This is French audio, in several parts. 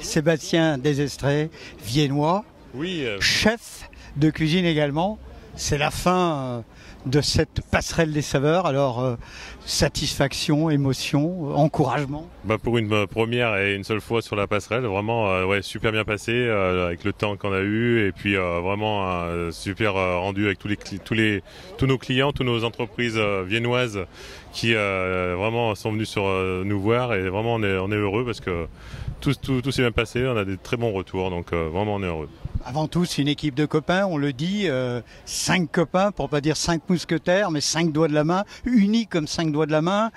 Sébastien Desestrés, viennois, Oui, chef de cuisine également. C'est la fin de cette passerelle des saveurs. Alors, satisfaction, émotion, encouragement. pour une première et une seule fois sur la passerelle, vraiment ouais, super bien passé avec le temps qu'on a eu et puis vraiment super rendu avec tous nos clients, toutes nos entreprises viennoises qui vraiment sont venus nous voir et vraiment on est heureux parce que tout s'est bien passé, on a des très bons retours donc vraiment on est heureux. Avant tout, c'est une équipe de copains, on le dit, 5 copains, pour pas dire 5 mousquetaires, mais 5 doigts de la main, unis comme 5 doigts de la main.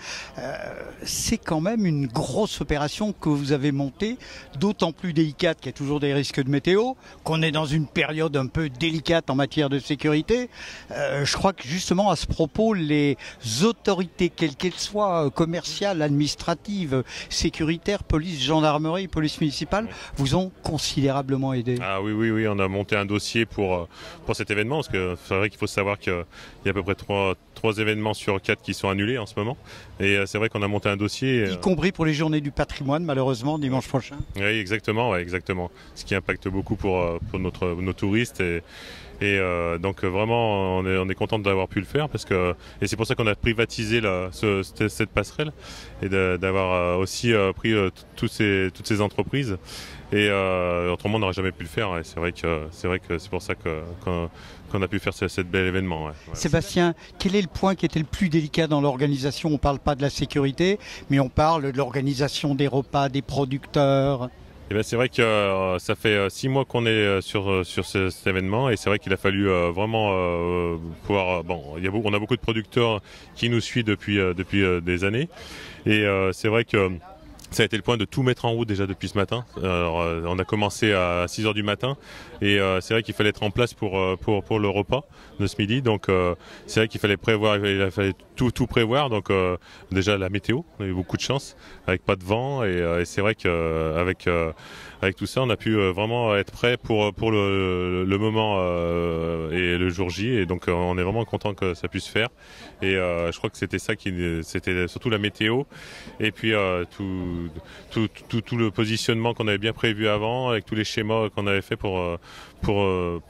C'est quand même une grosse opération que vous avez montée, d'autant plus délicate qu'il y a toujours des risques de météo, qu'on est dans une période un peu délicate en matière de sécurité. Je crois que justement à ce propos, les autorités, quelles qu'elles soient, commerciales, administratives, sécuritaires, police, gendarmerie, police municipale, vous ont considérablement aidé. Ah oui, on a monté un dossier pour cet événement, parce que c'est vrai qu'il faut savoir qu'il y a à peu près 3 événements sur 4 qui sont annulés en ce moment. Et c'est vrai qu'on a monté un dossier. Y compris pour les journées du patrimoine, malheureusement, dimanche prochain. Oui, exactement, exactement. Ce qui impacte beaucoup pour nos touristes. Et donc vraiment, on est content d'avoir pu le faire et c'est pour ça qu'on a privatisé cette passerelle et d'avoir aussi pris toutes ces entreprises. Et autrement, on n'aurait jamais pu le faire. Et c'est vrai que c'est pour ça qu'on a pu faire ce bel événement. Ouais. Sébastien, quel est le point qui était le plus délicat dans l'organisation? On ne parle pas de la sécurité, mais on parle de l'organisation des repas, des producteurs. Eh ben, c'est vrai que ça fait 6 mois qu'on est sur cet événement et c'est vrai qu'il a fallu vraiment pouvoir. On a beaucoup de producteurs qui nous suivent depuis des années et c'est vrai que ça a été le point de tout mettre en route déjà depuis ce matin. Alors, on a commencé à 6h du matin et c'est vrai qu'il fallait être en place pour le repas de ce midi. Donc c'est vrai qu'il fallait tout prévoir. Donc déjà la météo, on a eu beaucoup de chance avec pas de vent et c'est vrai qu'avec avec tout ça, on a pu vraiment être prêt pour le moment et le jour J. Et donc on est vraiment content que ça puisse faire. Et je crois que c'était c'était surtout la météo et puis tout le positionnement qu'on avait bien prévu avant, avec tous les schémas qu'on avait fait pour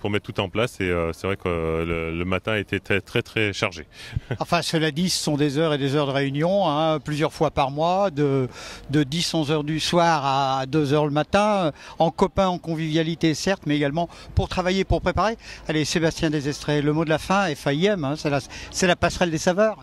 mettre tout en place. Et c'est vrai que le matin était très très chargé. Enfin, cela dit, ce sont des heures et des heures de réunion, hein, plusieurs fois par mois, de 10-11 heures du soir à 2 heures le matin, en copain, en convivialité certes, mais également pour travailler, pour préparer. Allez, Sébastien Desestrés, le mot de la fin, FAIM, hein, c'est la passerelle des saveurs.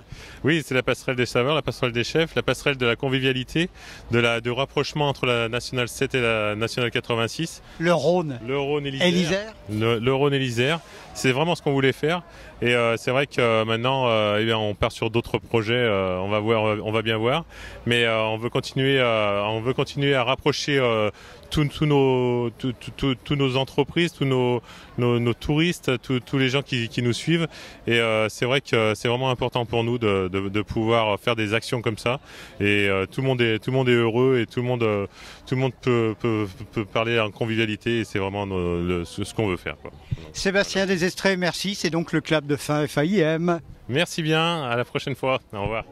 Oui, c'est la passerelle des saveurs, la passerelle des chefs, la passerelle de la convivialité, de rapprochement entre la Nationale 7 et la Nationale 86. Le Rhône et l'Isère. Le Rhône et l'Isère. C'est vraiment ce qu'on voulait faire. Et c'est vrai que maintenant, on part sur d'autres projets. On va bien voir. Mais on veut continuer à rapprocher tous nos entreprises, tous nos touristes, tous les gens qui nous suivent. Et c'est vrai que c'est vraiment important pour nous de pouvoir faire des actions comme ça. Et tout le monde est heureux et tout le monde peut parler en convivialité. Et c'est vraiment ce qu'on veut faire, quoi. Sébastien Desestrés, merci. C'est donc le club de fin FAIM. Merci bien. À la prochaine fois. Au revoir.